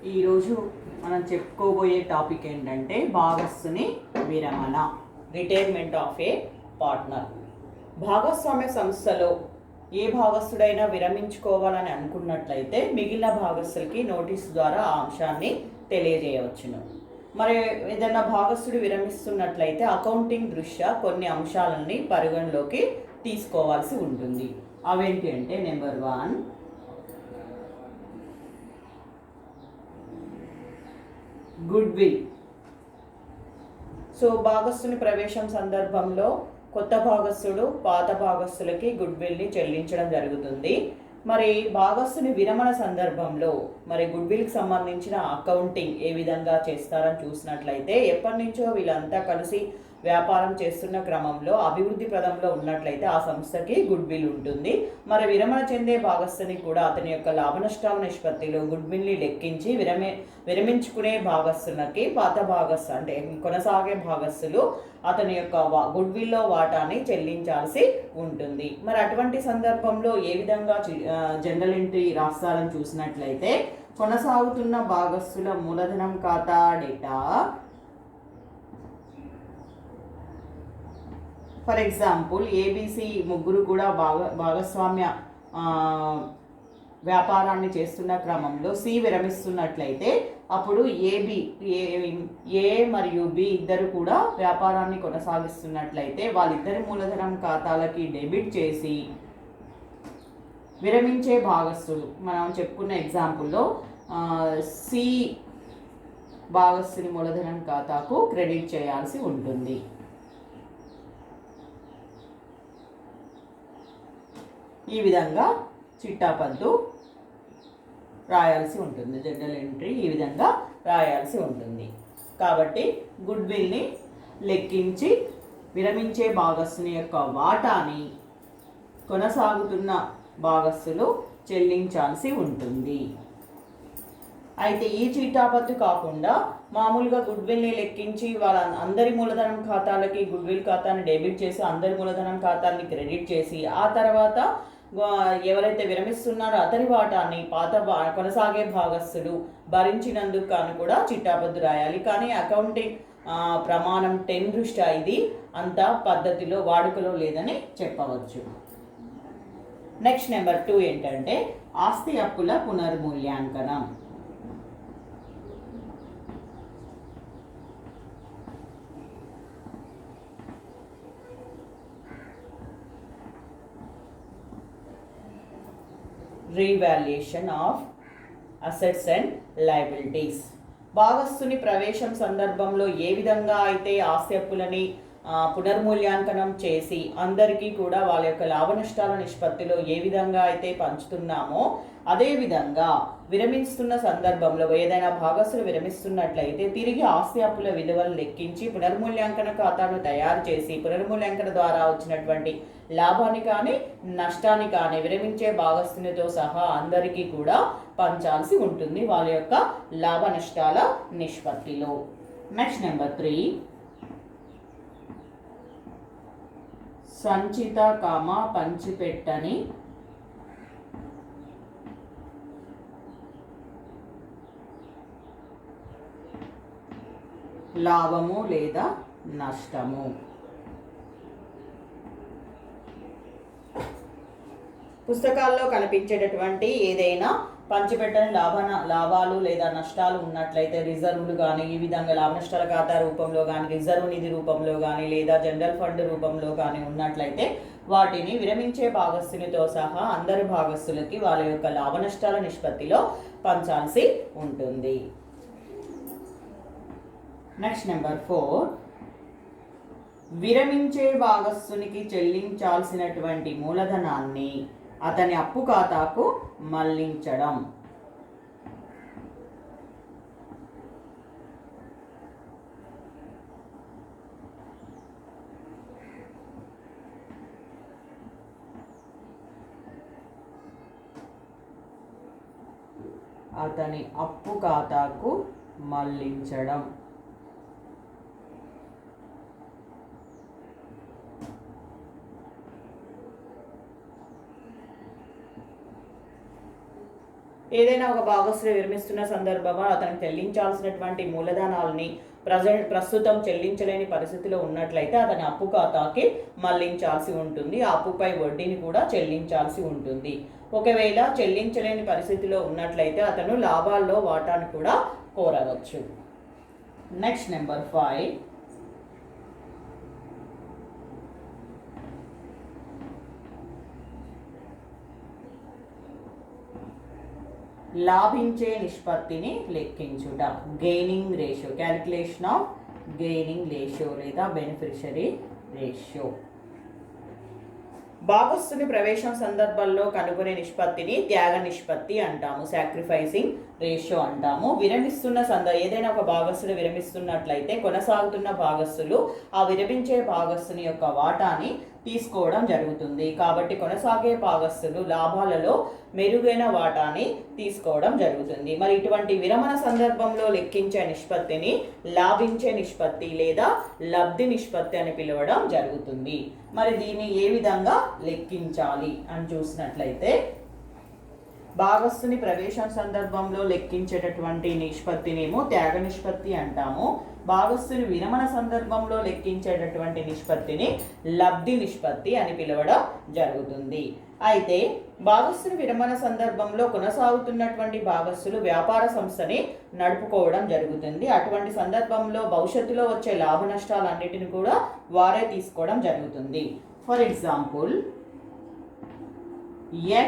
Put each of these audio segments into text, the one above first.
ఈరోజు మనం చెప్పుకోబోయే టాపిక్ ఏంటంటే భాగస్థుని విరమణ, రిటైర్మెంట్ ఆఫ్ ఏ పార్ట్నర్. భాగస్వామ్య సంస్థలో ఏ భాగస్థుడైనా విరమించుకోవాలని అనుకున్నట్లయితే మిగిలిన భాగస్థులకి నోటీసు ద్వారా ఆ అంశాన్ని తెలియజేయవచ్చును. మరి ఏదైనా భాగస్థుడు విరమిస్తున్నట్లయితే అకౌంటింగ్ దృష్ట్యా కొన్ని అంశాలని పరిగణలోకి తీసుకోవాల్సి ఉంటుంది. అవేంటి అంటే నెంబర్ 1, గుడ్ విల్. సో భాగస్థుని ప్రవేశం సందర్భంలో కొత్త భాగస్థుడు పాత భాగస్థులకి గుడ్ విల్ని చెల్లించడం జరుగుతుంది. మరి భాగస్థుని విరమణ సందర్భంలో మరి గుడ్ విల్కి సంబంధించిన అకౌంటింగ్ ఏ విధంగా చేస్తారని చూసినట్లయితే, ఎప్పటి నుంచో వీళ్ళంతా కలిసి వ్యాపారం చేస్తున్న క్రమంలో అభివృద్ధి పదంలో ఉన్నట్లయితే ఆ సంస్థకి గుడ్ విల్ ఉంటుంది. మరి విరమణ చెందే భాగస్థునికి కూడా అతని యొక్క లాభ నష్టాల నిష్పత్తిలో గుడ్ విల్ని లెక్కించి విరమించుకునే భాగస్థులకి పాత భాగస్థు అంటే కొనసాగే భాగస్థులు అతని యొక్క గుడ్ విల్లో వాటాని చెల్లించాల్సి ఉంటుంది. మరి అటువంటి సందర్భంలో ఏ విధంగా జనరల్ ఎంట్రీ రాస్తారని చూసినట్లయితే, కొనసాగుతున్న భాగస్థుల మూలధనం ఖాతా డేటా, ఫర్ ఎగ్జాంపుల్ ఏబిసి ముగ్గురు కూడా భాగస్వామ్య వ్యాపారాన్ని చేస్తున్న క్రమంలో సి విరమిస్తున్నట్లయితే అప్పుడు ఏ మరియు బి ఇద్దరు కూడా వ్యాపారాన్ని కొనసాగిస్తున్నట్లయితే వాళ్ళిద్దరి మూలధనం ఖాతాలకి డెబిట్ చేసి విరమించే భాగస్థుడు, మనం చెప్పుకున్న ఎగ్జాంపుల్లో సి భాగస్థుని మూలధనం ఖాతాకు క్రెడిట్ చేయాల్సి ఉంటుంది. ఈ విధంగా చిట్టాపద్దు రాయాల్సి ఉంటుంది. జనరల్ ఎంట్రీ ఈ విధంగా రాయాల్సి ఉంటుంది. కాబట్టి గుడ్ విల్ని లెక్కించి విరమించే భాగస్థుని యొక్క వాటాని కొనసాగుతున్న భాగస్థులు చెల్లించాల్సి ఉంటుంది. అయితే ఈ చిట్టాపద్దు కాకుండా మామూలుగా గుడ్ విల్ని లెక్కించి వాళ్ళ అందరి మూలధనం ఖాతాలకి గుడ్ విల్ ఖాతాని డెబిట్ చేసి అందరి మూలధనం ఖాతాని క్రెడిట్ చేసి ఆ తర్వాత ఎవరైతే విరమిస్తున్నారో అతని వాటాన్ని పాత కొనసాగే భాగస్థుడు భరించినందుకు కాను కూడా చిట్టాపద్దు రాయాలి. కానీ అకౌంటింగ్ ప్రమాణం 10 దృష్ట్యా ఇది అంత పద్ధతిలో వాడుకలో లేదని చెప్పవచ్చు. నెక్స్ట్ నెంబర్ 2 ఏంటంటే ఆస్తి అప్పుల పునర్మూల్యాంకనం. Revaluation of assets and liabilities. భాగస్థుని ప్రవేశం సందర్భంలో ఏ విధంగా అయితే ఆస్తి అప్పులని పునర్మూల్యాంకనం చేసి అందరికీ కూడా వాళ్ళ యొక్క లాభ నష్టాల నిష్పత్తిలో ఏ విధంగా అయితే పంచుతున్నామో అదేవిధంగా విరమిస్తున్న సందర్భంలో ఏదైనా భాగస్థులు విరమిస్తున్నట్లయితే తిరిగి ఆస్తి అప్పుల విలువలు లెక్కించి పునర్మూల్యాంకన ఖాతాను తయారు చేసి పునర్మూల్యాంకన ద్వారా వచ్చినటువంటి లాభాన్ని కానీ నష్టాన్ని కానీ విరమించే భాగస్థునితో సహా అందరికీ కూడా పంచాల్సి ఉంటుంది వాళ్ళ యొక్క లాభ నష్టాల నిష్పత్తిలో. నెక్స్ట్ నెంబర్ 3, సంచిత పంచిపెట్టని లాభము లేదా నష్టము. పుస్తకాల్లో కనిపించేటటువంటి ఏదైనా పంచిపెట్టని లాభాలు లేదా నష్టాలు ఉన్నట్లయితే రిజర్వులు కానీ ఈ విధంగా లాభ నష్టాల ఖాతా రూపంలో కానీ రిజర్వ్ నిధి రూపంలో కానీ లేదా జనరల్ ఫండ్ రూపంలో కానీ ఉన్నట్లయితే వాటిని విరమించే భాగస్థునితో సహా అందరి భాగస్థులకి వాళ్ళ యొక్క లాభ నష్టాల నిష్పత్తిలో పంచాల్సి ఉంటుంది. నెక్స్ట్ నెంబర్ 4, విరమించే భాగస్థునికి చెల్లించాల్సినటువంటి మూలధనాన్ని అతని అప్పు ఖాతాకు మళ్లించడం. అతని అప్పు ఖాతాకు మళ్లించడం. ఏదైనా ఒక భాగస్వామి విరమిస్తున్న సందర్భంలో అతనికి చెల్లించాల్సినటువంటి మూలధనాలని ప్రస్తుతం చెల్లించలేని పరిస్థితిలో ఉన్నట్లయితే అతని అప్పు ఖాతాకి మళ్లించాల్సి ఉంటుంది. ఆ అప్పుపై వడ్డీని కూడా చెల్లించాల్సి ఉంటుంది. ఒకవేళ చెల్లించలేని పరిస్థితిలో ఉన్నట్లయితే అతను లాభాల్లో వాటాను కూడా కోరవచ్చు. నెక్స్ట్ నెంబర్ 5, లాభించే నిష్పత్తిని లెక్కించుట. Gaining ratio, calculation of gaining ratio లేదా బెనిఫిషరీ రేషియో. భాగస్తుని ప్రవేశం సందర్భంలో కనుగొనే నిష్పత్తిని త్యాగ నిష్పత్తి అంటాము, సాక్రిఫైసింగ్ రేషియో అంటాము. విరమిస్తున్న ఏదైనా ఒక భాగస్తుడు విరమిస్తున్నట్లయితే కొనసాగుతున్న భాగస్తులు ఆ విరమించే భాగస్తుని యొక్క వాటాని తీసుకోవడం జరుగుతుంది. కాబట్టి కొనసాగే భాగస్తులు లాభాలలో మెరుగైన వాటాని తీసుకోవడం జరుగుతుంది. మరి ఇటువంటి విరమణ సందర్భంలో లెక్కించే నిష్పత్తిని లాభించే నిష్పత్తి లేదా లబ్ధి నిష్పత్తి అని పిలవడం జరుగుతుంది. మరి దీన్ని ఏ విధంగా లెక్కించాలి అని చూసినట్లయితే, భాగస్తుని ప్రవేశం సందర్భంలో లెక్కించేటటువంటి నిష్పత్తినేమో త్యాగ నిష్పత్తి అంటాము. భాగస్తుని విరమణ సందర్భంలో లెక్కించేటటువంటి నిష్పత్తిని లబ్ధి నిష్పత్తి అని పిలవడం జరుగుతుంది. అయితే భాగస్తుని విరమణ సందర్భంలో కొనసాగుతున్నటువంటి భాగస్తులు వ్యాపార సంస్థని నడుపుకోవడం జరుగుతుంది. అటువంటి సందర్భంలో భవిష్యత్తులో వచ్చే లాభ నష్టాలన్నిటిని కూడా వారే తీసుకోవడం జరుగుతుంది. ఫర్ ఎగ్జాంపుల్,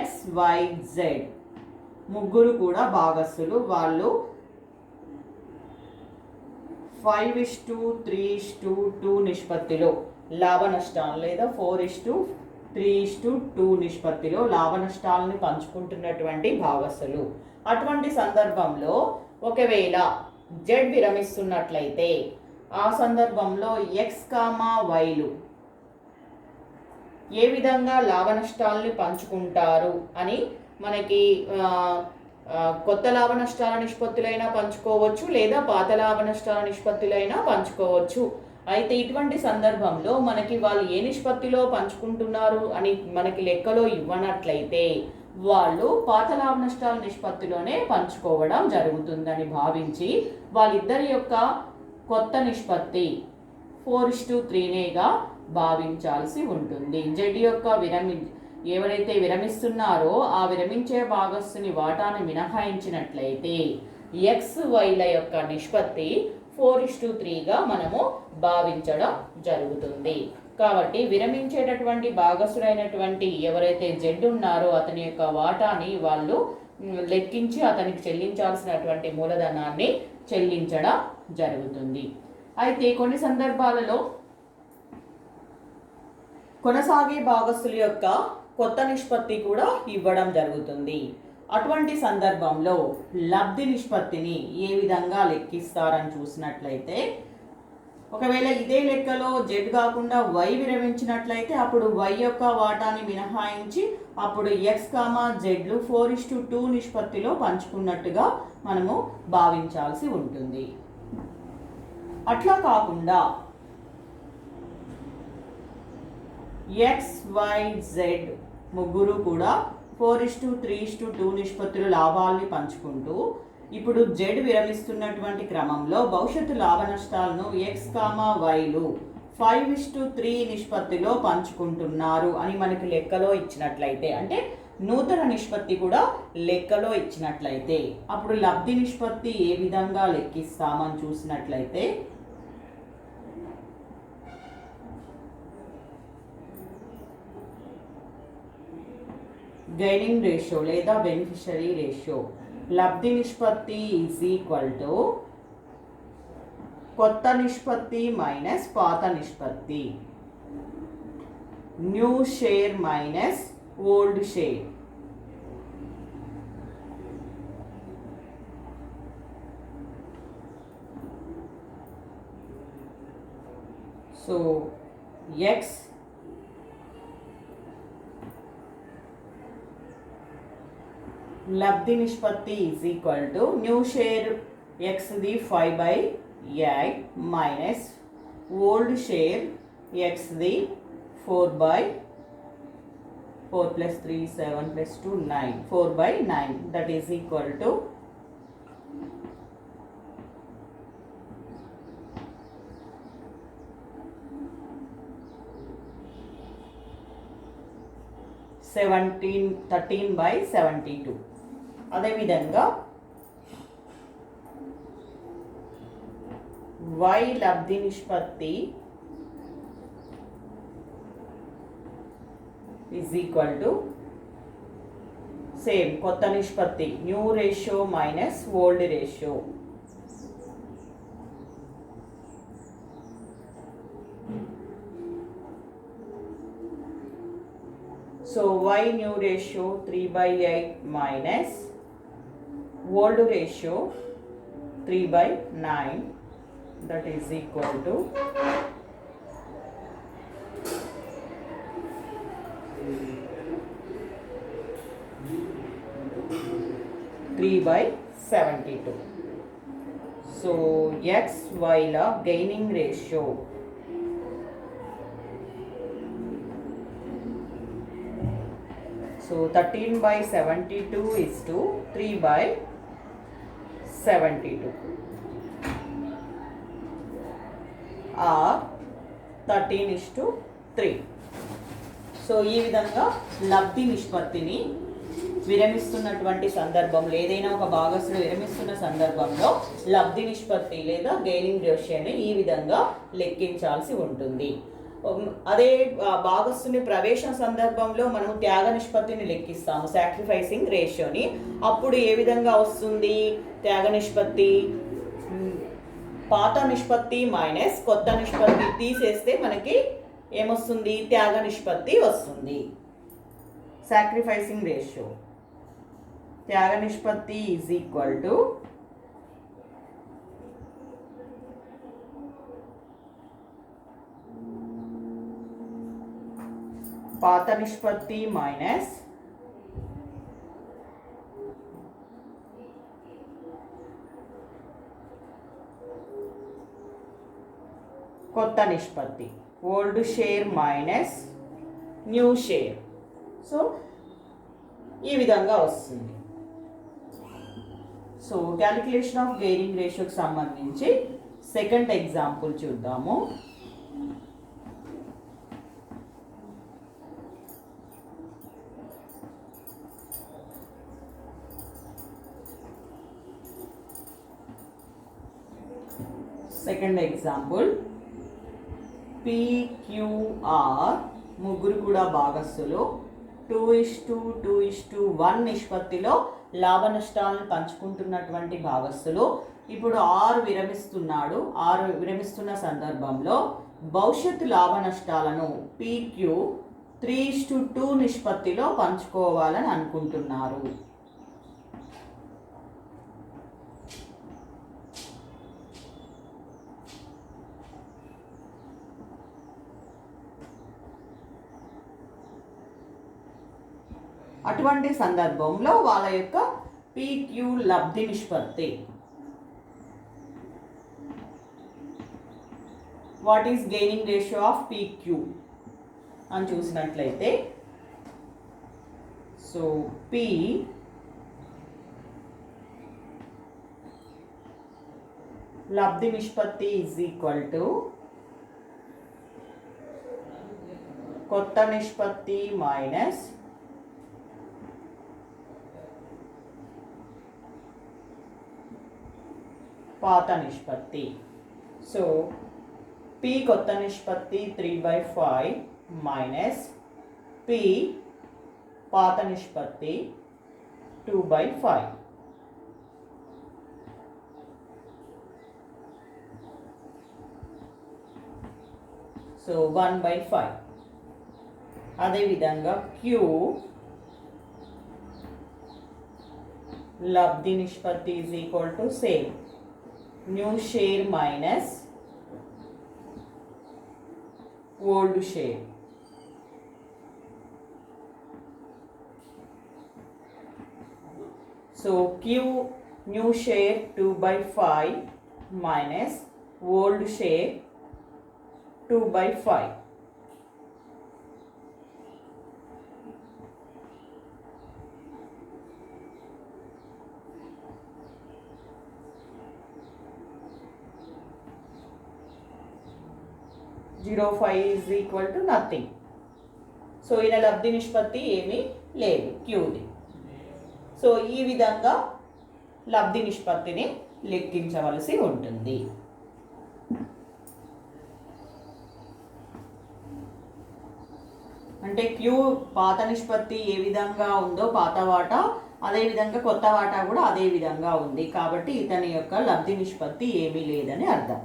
XYZ ముగ్గురు కూడా భాగస్తులు. వాళ్ళు 5:3:2 నిష్పత్తిలో లాభ నష్టాలు లేదా 4:3:2 నిష్పత్తిలో లాభ నష్టాలను పంచుకుంటున్నటువంటి భాగస్తులు. అటువంటి సందర్భంలో ఒకవేళ Z విరమిస్తున్నట్లయితే ఆ సందర్భంలో XYలు ఏ విధంగా లాభ నష్టాలని పంచుకుంటారు అని మనకి కొత్త లాభ నష్టాల నిష్పత్తులైనా పంచుకోవచ్చు లేదా పాత లాభ నష్టాల నిష్పత్తులైనా పంచుకోవచ్చు. అయితే ఇటువంటి సందర్భంలో మనకి వాళ్ళు ఏ నిష్పత్తిలో పంచుకుంటున్నారు అని మనకి లెక్కలో ఇవ్వనట్లయితే వాళ్ళు పాత లాభ నష్టాల నిష్పత్తిలోనే పంచుకోవడం జరుగుతుందని భావించి వాళ్ళిద్దరి యొక్క కొత్త నిష్పత్తి 4:3గా భావించాల్సి ఉంటుంది. జడ్ యొక్క ఎవరైతే విరమిస్తున్నారో ఆ విరమించే భాగస్తుని వాటాను మినహాయించినట్లయితే XYల యొక్క నిష్పత్తి 4:3గా మనము భావించడం జరుగుతుంది. కాబట్టి విరమించేటటువంటి భాగస్తుడైనటువంటి ఎవరైతే జడ్ ఉన్నారో అతని యొక్క వాటాని వాళ్ళు లెక్కించి అతనికి చెల్లించాల్సినటువంటి మూలధనాన్ని చెల్లించడం జరుగుతుంది. అయితే కొన్ని సందర్భాలలో కొనసాగే భాగస్తుల యొక్క కొత్త నిష్పత్తి కూడా ఇవ్వడం జరుగుతుంది. అటువంటి సందర్భంలో లబ్ధి నిష్పత్తిని ఏ విధంగా లెక్కిస్తారని చూసినట్లయితే, ఒకవేళ ఇదే లెక్కలో జెడ్ కాకుండా వై విరమించినట్లయితే అప్పుడు వై యొక్క వాటాని మినహాయించి అప్పుడు XZలు 4:2 నిష్పత్తిలో పంచుకున్నట్టుగా మనము భావించాల్సి ఉంటుంది. అట్లా కాకుండా XYZ ముగ్గురు కూడా 4:3:2 నిష్పత్తులు లాభాలని పంచుకుంటూ ఇప్పుడు జెడ్ విరమిస్తున్నటువంటి క్రమంలో భవిష్యత్తు లాభ నష్టాలను XYలు 5:3 నిష్పత్తిలో పంచుకుంటున్నారు అని మనకి లెక్కలో ఇచ్చినట్లయితే, అంటే నూతన నిష్పత్తి కూడా లెక్కలో ఇచ్చినట్లయితే అప్పుడు లబ్ధి నిష్పత్తి ఏ విధంగా లెక్కిస్తామని చూసినట్లయితే, గెయినింగ్ రేషియో లేదా బెనిఫిషరీ రేషియో. లబ్ధి నిష్పత్తి ఈజ్ ఈక్వల్ టు కొత్త నిష్పత్తి మైనస్ పాత నిష్పత్తి, new share minus old share. So X లబ్ధి నిష్పత్తి is equal to new share Xది 5/8 మైనస్ ఓల్డ్ షేర్ Xది 4/8. 4 plus 3 7 plus 2 9, 4 by 9, that is equal to 13 by 72. అదే విధంగా y లబ్ధి నిష్పత్తి is equal to సేమ్ కొత్త నిష్పత్తి new ratio minus old ratio. So y new ratio 3 by 8 minus old ratio 3 by 9, that is equal to 3 by 72. So x y la gaining ratio so 13 by 72 is to 3 by 72 or 13 is to 3. So ఈ విధంగా లబ్ధి నిష్పత్తిని విరమిస్తున్నటువంటి సందర్భంలో ఏదైనా ఒక భాగస్సుడు విరమిస్తున్న సందర్భంలో లబ్ధి నిష్పత్తి లేదా గెయినింగ్ రేషియోని ఈ విధంగా లెక్కించాల్సి ఉంటుంది. అదే భాగస్సుని ప్రవేశం సందర్భంలో మనం త్యాగ నిష్పత్తిని లెక్కిస్తాము, సాక్రిఫైసింగ్ రేషియోని. అప్పుడు ఏ విధంగా వస్తుంది త్యాగ నిష్పత్తి? పాత నిష్పత్తి మైనస్ కొత్త నిష్పత్తి తీసేస్తే మనకి ఏమొస్తుంది? త్యాగ నిష్పత్తి వస్తుంది. సాక్రిఫైసింగ్ రేషియో త్యాగ నిష్పత్తి ఈజ్ ఈక్వల్ టు పాత నిష్పత్తి మైనస్ కొత్త నిష్పత్తి, old share minus new share. So ఈ విధంగా వస్తుంది. సో క్యాలిక్యులేషన్ ఆఫ్ గెయినింగ్ రేషియోకి సంబంధించి సెకండ్ ఎగ్జాంపుల్ చూద్దాము. సెకండ్ ఎగ్జాంపుల్ PQR ముగ్గురు కూడా భాగస్సులు 2:2:1 నిష్పత్తిలో లాభ నష్టాలను పంచుకుంటున్నటువంటి భాగస్సులు. ఇప్పుడు ఆర్ విరమిస్తున్న సందర్భంలో భవిష్యత్తు లాభ నష్టాలను PQ 3:2 నిష్పత్తిలో పంచుకోవాలని అనుకుంటున్నారు. అటువంటి సందర్భంలో వాళ్ళ యొక్క PQ లబ్ధి నిష్పత్తి, what is gaining ratio of PQ అని చూసినట్లయితే, సో P లబ్ధి నిష్పత్తి ఈజ్ ఈక్వల్ టు కొత్త నిష్పత్తి మైనస్ పాత నిష్పత్తి. సో P కొత్త నిష్పత్తి 3/5 మైనస్ P పాత నిష్పత్తి 2/5. సో 1/5. అదేవిధంగా Q లబ్ధి నిష్పత్తి is equal to same new share minus old share. So Q new share 2/5 minus old share 2/5. 0.05 is equal to nothing. So ఈయన లబ్ధి నిష్పత్తి ఏమీ లేదు క్యూది. సో ఈ విధంగా లబ్ధి నిష్పత్తిని లెక్కించవలసి ఉంటుంది. అంటే క్యూ పాత నిష్పత్తి ఏ విధంగా ఉందో పాత వాటా, అదేవిధంగా కొత్త వాటా కూడా అదే విధంగా ఉంది. కాబట్టి ఇతని యొక్క లబ్ధి నిష్పత్తి ఏమీ లేదని అర్థం.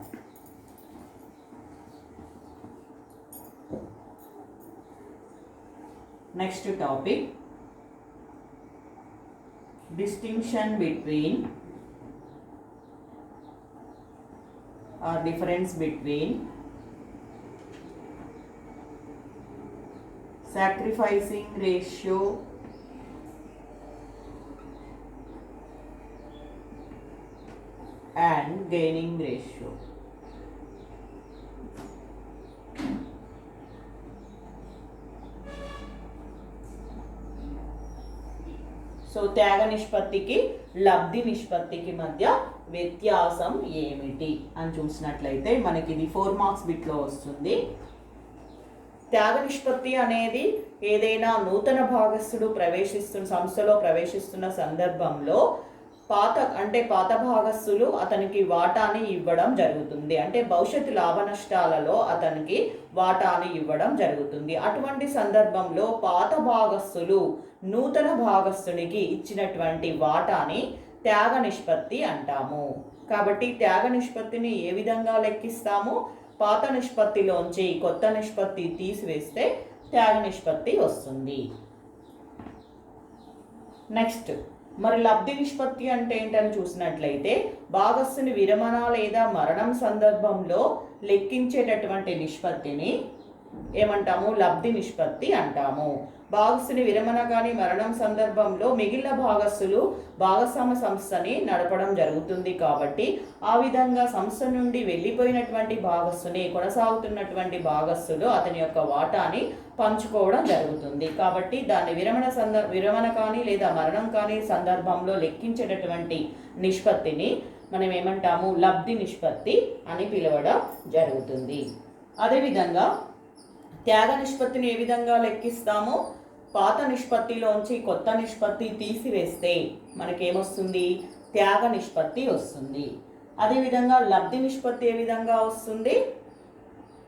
Next topic distinction between or difference between sacrificing ratio and gaining ratio. So త్యాగ నిష్పత్తికి లబ్ధి నిష్పత్తికి మధ్య వ్యత్యాసం ఏమిటి అని చూసినట్లయితే మనకి ఇది 4 మార్క్స్ బిట్లో వస్తుంది. త్యాగ నిష్పత్తి అనేది ఏదైనా నూతన భాగస్థుడు సంస్థలో ప్రవేశిస్తున్న సందర్భంలో పాత భాగస్థులు అతనికి వాటాని ఇవ్వడం జరుగుతుంది. అంటే భవిష్యత్తు లాభ నష్టాలలో అతనికి వాటాని ఇవ్వడం జరుగుతుంది. అటువంటి సందర్భంలో పాత భాగస్థులు నూతన భాగస్థునికి ఇచ్చినటువంటి వాటాని త్యాగ నిష్పత్తి అంటాము. కాబట్టి త్యాగ నిష్పత్తిని ఏ విధంగా లెక్కిస్తాము? పాత నిష్పత్తిలోంచి కొత్త నిష్పత్తి తీసివేస్తే త్యాగ నిష్పత్తి వస్తుంది. నెక్స్ట్ మరి లబ్ధి నిష్పత్తి అంటే ఏంటని చూసినట్లయితే భాగస్థుని విరమణ లేదా మరణం సందర్భంలో లెక్కించేటటువంటి నిష్పత్తిని ఏమంటాము? లబ్ధి నిష్పత్తి అంటాము. భాగస్థుని విరమణ కానీ మరణం సందర్భంలో మిగిలిన భాగస్థులు భాగస్వామ్య సంస్థని నడపడం జరుగుతుంది. కాబట్టి ఆ విధంగా సంస్థ నుండి వెళ్ళిపోయినటువంటి భాగస్థుని కొనసాగుతున్నటువంటి భాగస్థులు అతని యొక్క వాటాని పంచుకోవడం జరుగుతుంది. కాబట్టి దాన్ని విరమణ కానీ లేదా మరణం కానీ సందర్భంలో లెక్కించేటటువంటి నిష్పత్తిని మనం ఏమంటాము? లబ్ధి నిష్పత్తి అని పిలవడం జరుగుతుంది. అదేవిధంగా త్యాగ నిష్పత్తిని ఏ విధంగా లెక్కిస్తాము? పాత నిష్పత్తిలోంచి కొత్త నిష్పత్తి తీసివేస్తే మనకేమొస్తుంది? త్యాగ నిష్పత్తి వస్తుంది. అదేవిధంగా లబ్ధి నిష్పత్తి ఏ విధంగా వస్తుంది?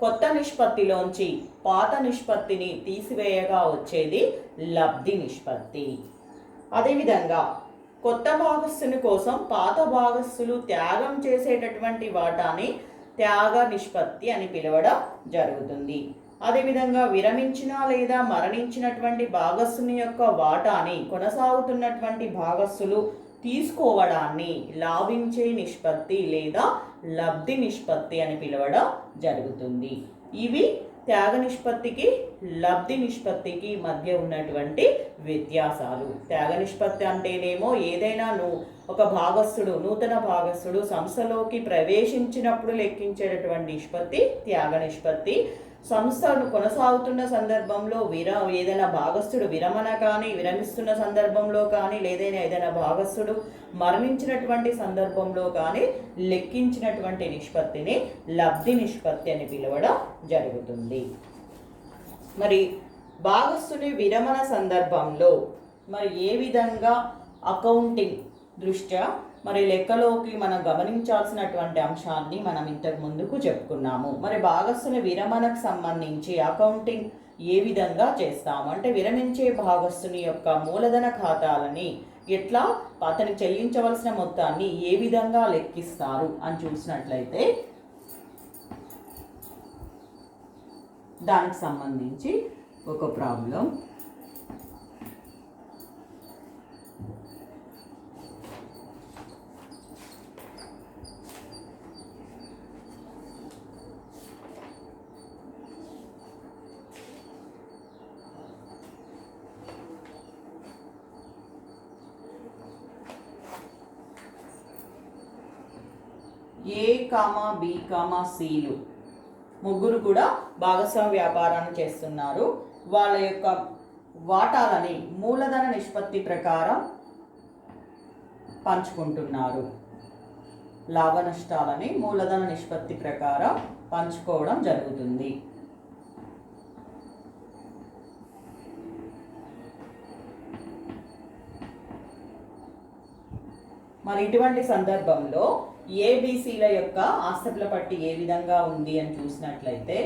కొత్త నిష్పత్తిలోంచి పాత నిష్పత్తిని తీసివేయగా వచ్చేది లబ్ధి నిష్పత్తి. అదేవిధంగా కొత్త భాగస్థుని కోసం పాత భాగస్థులు త్యాగం చేసేటటువంటి వాటాని త్యాగ నిష్పత్తి అని పిలవడం జరుగుతుంది. అదేవిధంగా విరమించిన లేదా మరణించినటువంటి భాగస్థుని యొక్క వాటాని కొనసాగుతున్నటువంటి భాగస్థులు తీసుకోవడాన్ని లాభించే నిష్పత్తి లేదా లబ్ధి నిష్పత్తి అని పిలవడం జరుగుతుంది. ఇవి త్యాగ నిష్పత్తికి లబ్ధి నిష్పత్తికి మధ్య ఉన్నటువంటి వ్యత్యాసాలు. త్యాగ నిష్పత్తి అంటేనేమో ఏదైనా ఒక భాగస్థుడు నూతన భాగస్థుడు సంస్థలోకి ప్రవేశించినప్పుడు లెక్కించేటటువంటి నిష్పత్తి త్యాగ నిష్పత్తి. సంస్థను కొనసాగుతున్న సందర్భంలో ఏదైనా భాగస్థుడు విరమణ కానీ విరమిస్తున్న సందర్భంలో కానీ ఏదైనా భాగస్థుడు మరణించినటువంటి సందర్భంలో కానీ లెక్కించినటువంటి నిష్పత్తిని లబ్ధి నిష్పత్తి అని పిలవడం జరుగుతుంది. మరి భాగస్థుని విరమణ సందర్భంలో మరి ఏ విధంగా అకౌంటింగ్ దృష్ట్యా మరి లెక్కలోకి మనం గమనించాల్సినటువంటి అంశాన్ని మనం ఇంతకు ముందుకు చెప్పుకున్నాము. మరి భాగస్థుని విరమణకు సంబంధించి అకౌంటింగ్ ఏ విధంగా చేస్తాము అంటే విరమించే భాగస్థుని యొక్క మూలధన ఖాతాలని ఎట్లా అతనికి చెల్లించవలసిన మొత్తాన్ని ఏ విధంగా లెక్కిస్తారు అని చూసినట్లయితే దానికి సంబంధించి ఒక ప్రాబ్లం. ఏ కామా బి కామా సిలు ముగ్గురు కూడా భాగస్వామ్య వ్యాపారాన్ని చేస్తున్నారు. వాళ్ళ యొక్క వాటాలని మూలధన నిష్పత్తి ప్రకారం పంచుకుంటున్నారు. లాభ నష్టాలని మూలధన నిష్పత్తి ప్రకారం పంచుకోవడం జరుగుతుంది. మరి ఇటువంటి సందర్భంలో ఏబిసిల యొక్క ఆస్తుల పట్టి ఏ విధంగా ఉంది అని చూసినట్లయితే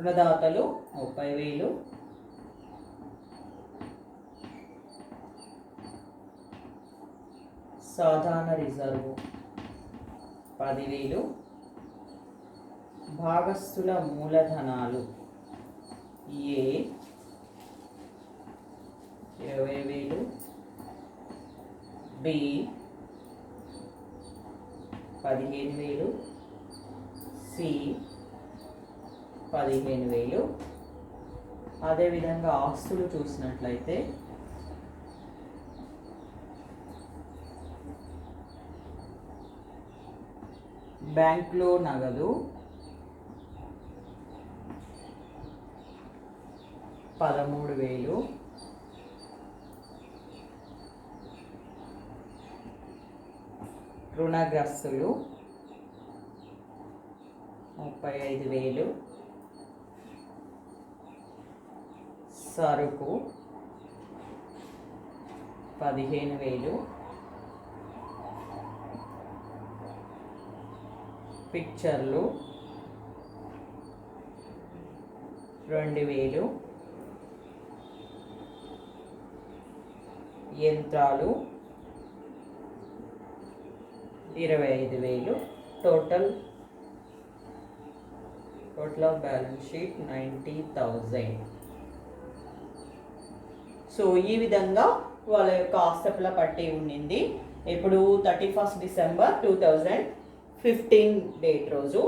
రుణదాతలు 30,000, సాధారణ రిజర్వు 10,000, భాగస్థుల మూలధనాలు ఏ 20,000, బి 15,000, సి 15,000. అదేవిధంగా ఆస్తులు చూసినట్లయితే బ్యాంకులో నగదు 13,000, రుణగ్రస్తులు 35,000, సరుకు 15,000, పిక్చర్లు 2,000, యంత్రాలు 25,000. Total of balance sheet 90,000. So ఈ విధంగా వాళ్ళ యొక్క ఆస్తుల పట్టి ఉండింది. ఇప్పుడు 31 డిసెంబర్ 2015 డేట్ రోజు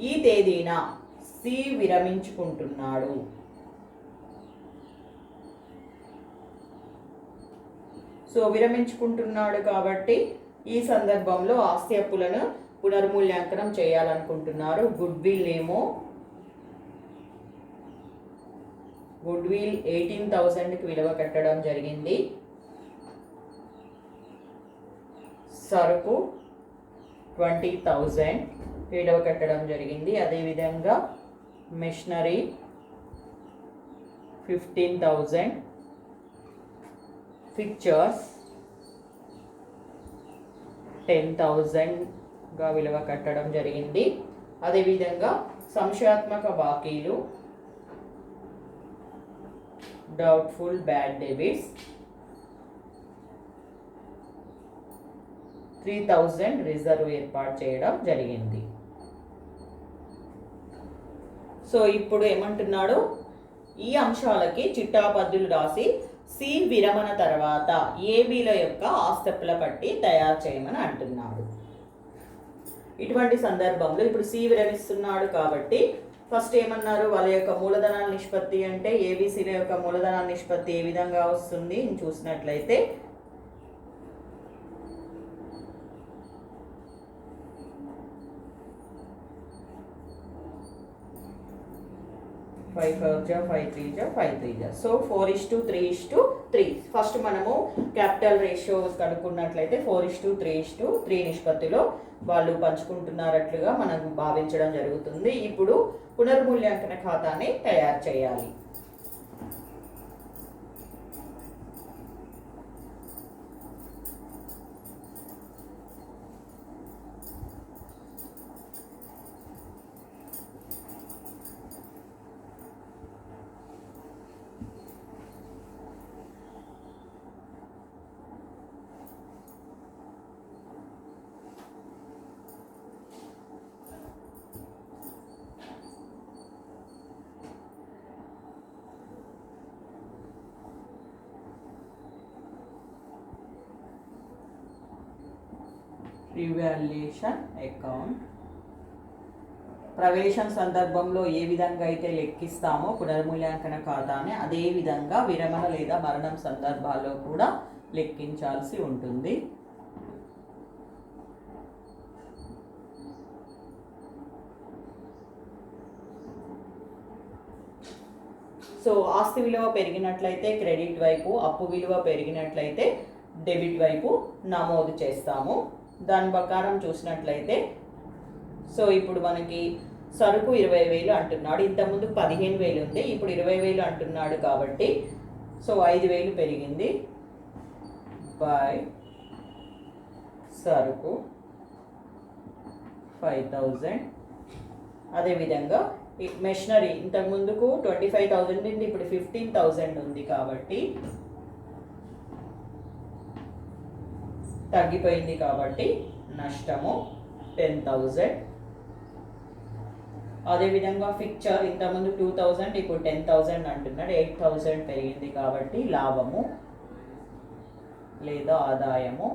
ఈ తేదీన సి విరమించుకుంటున్నాడు. సో విరమించుకుంటున్నాడు కాబట్టి ఈ సందర్భంలో ఆస్తి అప్పులను పునర్మూల్యాంకనం చేయాలనుకుంటున్నారు. గుడ్ విల్ 18,000కి విలువ కట్టడం జరిగింది. సరుకు 20,000 విలువ కట్టడం జరిగింది. అదేవిధంగా మెషినరీ 15,000, ఫిక్చర్స్ 10,000గా విలువ కట్టడం జరిగింది. అదేవిధంగా సంశయాత్మక బాకీలు డౌట్ఫుల్ బ్యాడ్ డెబిట్స్ 3,000 రిజర్వ్ ఏర్పాటు చేయడం జరిగింది. సో ఇప్పుడు ఏమంటున్నాడు, ఈ అంశాలకి చిట్టాపద్దులు రాసి సి విరమణ తర్వాత ఏబీల యొక్క ఆస్తుల పట్టి తయారు చేయమని అంటున్నాడు. ఇటువంటి సందర్భంలో ఇప్పుడు సి విరమిస్తున్నాడు కాబట్టి ఫస్ట్ ఏమన్నారు, వాళ్ళ యొక్క మూలధనాల నిష్పత్తి అంటే ఏబిసిల యొక్క మూలధనాల నిష్పత్తి ఏ విధంగా వస్తుంది చూసినట్లయితే ఫైవ్ 5 సో 4:3:3. ఫస్ట్ మనము క్యాపిటల్ రేషియో కనుక్కున్నట్లయితే 4:3:3 నిష్పత్తిలో వాళ్ళు పంచుకుంటున్నారట్లుగా మనం భావించడం జరుగుతుంది. ఇప్పుడు పునర్మూల్యాంకన ఖాతాని తయారు చేయాలి. రివాల్యుయేషన్ అకౌంట్ ప్రవేశం సందర్భంలో ఏ విధంగా అయితే లెక్కిస్తామో పునర్మూల్యాంకన ఖాతాని అదే విధంగా విరమణ లేదా మరణం సందర్భాల్లో కూడా లెక్కించాల్సి ఉంటుంది. సో ఆస్తి విలువ పెరిగినట్లయితే క్రెడిట్ వైపు, అప్పు విలువ పెరిగినట్లయితే డెబిట్ వైపు నమోదు చేస్తాము. దాని ప్రకారం చూసినట్లయితే సో ఇప్పుడు మనకి సరుకు 20,000 అంటున్నాడు, ఇంతకుముందు 15,000 ఉంది, ఇప్పుడు 20,000 అంటున్నాడు కాబట్టి సో 5,000 పెరిగింది బై సరుకు 5,000. అదేవిధంగా మెషినరీ ఇంతకుముందుకు 25,000 ఉంది, ఇప్పుడు 15,000 ఉంది కాబట్టి తగ్గిపోయింది కాబట్టి నష్టము 10,000. అదేవిధంగా ఫిక్చర్ ఇంతకుముందు 2,000 ఇప్పుడు 10,000 అంటున్నాడు, 8,000 పెరిగింది కాబట్టి లాభము లేదా ఆదాయము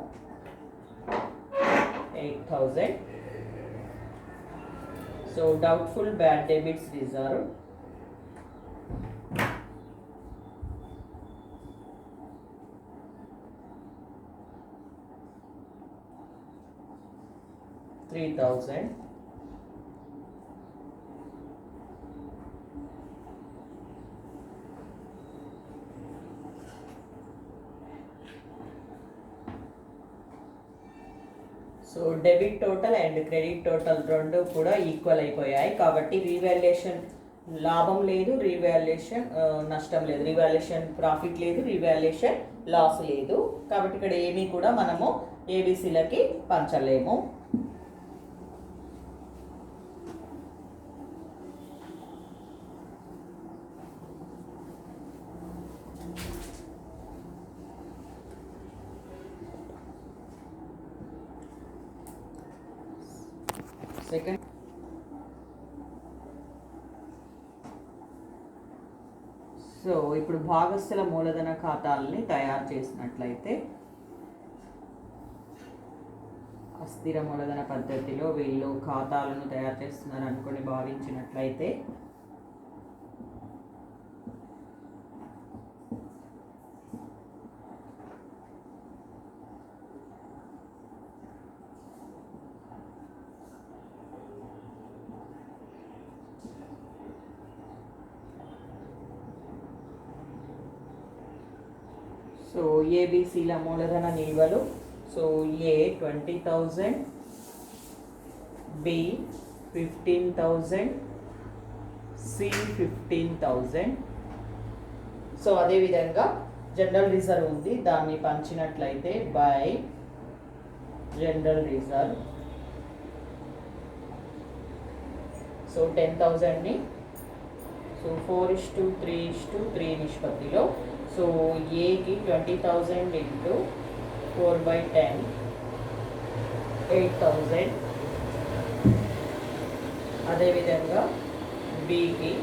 8,000. So doubtful bad debits reserve $3,000. So debit total and credit total రెండు కూడా ఈక్వల్ అయిపోయాయి కాబట్టి రీవాల్యుయేషన్ లాభం లేదు, రీవాల్యుయేషన్ నష్టం లేదు, రీవాల్యుయేషన్ ప్రాఫిట్ లేదు, రీవాల్యుయేషన్ లాస్ లేదు. కాబట్టి ఇక్కడ ఏమీ కూడా మనము ఏబీసీలకి పంచలేము. సెకండ్ సో ఇప్పుడు భాగస్థుల మూలధన ఖాతాలని తయారు చేసినట్లయితే అస్థిర మూలధన పద్ధతిలో వీళ్ళు ఖాతాలను తయారు చేస్తున్నారు అనుకొని భావించినట్లయితే సో ఏబిసిల మూలధన నిల్వలు so A 20,000, B 15,000, C 15,000. So అదేవిధంగా జనరల్ రిజర్వ్ ఉంది, దాన్ని పంచినట్లయితే బై జనరల్ రిజర్వ్ సో 10,000ని సో 4:3:3 నిష్పత్తిలో సో ఏకి 20,000 ఇంటూ 4/10 8,000. అదేవిధంగా బికి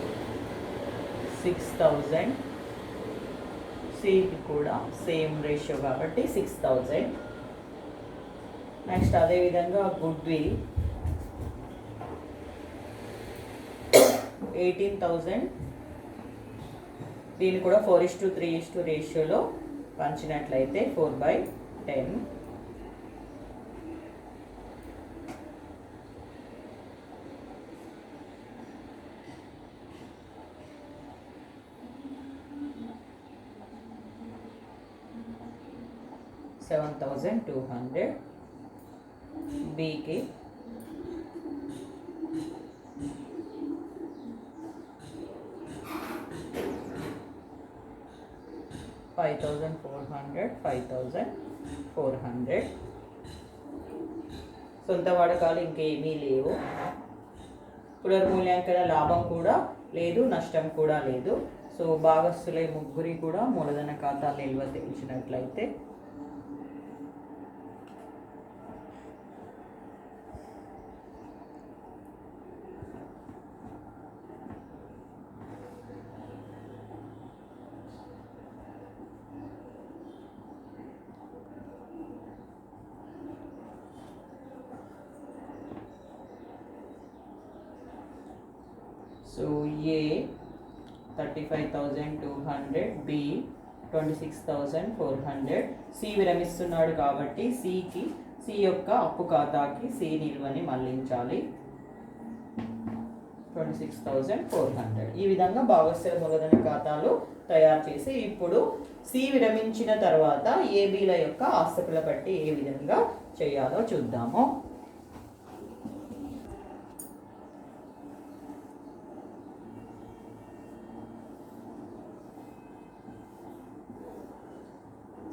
6,000, సికి కూడా సేమ్ రేషియో కాబట్టి 6,000. నెక్స్ట్ అదేవిధంగా గుడ్ విల్ 18,000, దీన్ని కూడా 4:3 రేషియోలో పంచినట్లయితే 4/10. $7,200. బికి 5,400, 5,400. సొంత వాడకాలు ఇంకేమీ లేవు. పునర్మూల్యాంకన లాభం కూడా లేదు, నష్టం కూడా లేదు. సో భాగస్థుల ముగ్గురి కూడా మూలధన ఖాతాలు నిల్వ తెలిసినట్లయితే సో ఏ 35,200, బి 26,400. సి విరమిస్తున్నాడు కాబట్టి సి యొక్క అప్పు ఖాతాకి సి నిల్వని మళ్లించాలి. 26,400. ఈ విధంగా భాగస్థుల మూలధన ఖాతాలు తయారు చేసి ఇప్పుడు సి విరమించిన తర్వాత ఏబీల యొక్క ఆస్తుల పట్టి ఏ విధంగా చేయాలో చూద్దాము.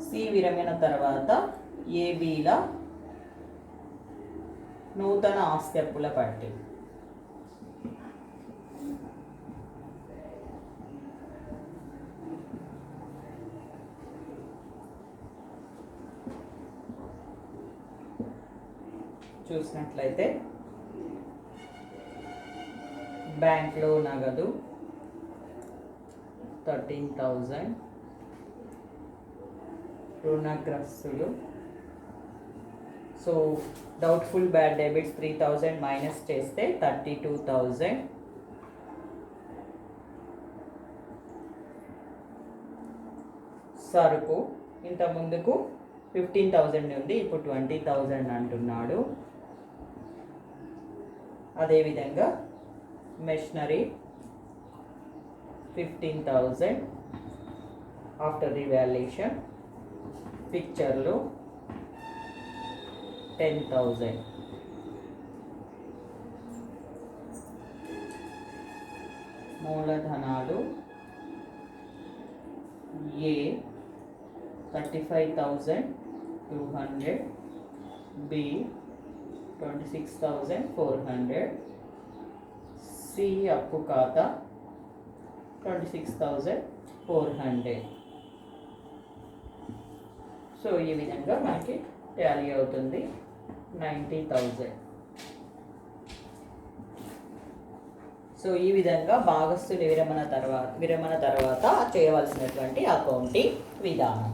సి విరమణ తర్వాత ఏబీల నూతన ఆస్తి అప్పుల పట్టి. చూసినట్లయితే బ్యాంక్లో నగదు 13,000, రుణగ్రస్తులు. So doubtful bad debits 3,000 minus చేస్తే 32,000. సరుకు ఇంత ముందుకు 15,000 ఉంది, ఇప్పుడు 20,000 అంటున్నాడు. అదేవిధంగా మెషినరీ 15,000 ఆఫ్టర్ రివాల్యుయేషన్. పిక్చర్లు 10,000. మూలధనాలు ఏ 35,200, బి 26,400, సి అప్పు ఖాతా 26,400. సో ఈ విధంగా మనకి టాలీ అవుతుంది 90,000. సో ఈ విధంగా భాగస్థుల విరమణ తర్వాత చేయవలసినటువంటి అకౌంటింగ్ విధానం.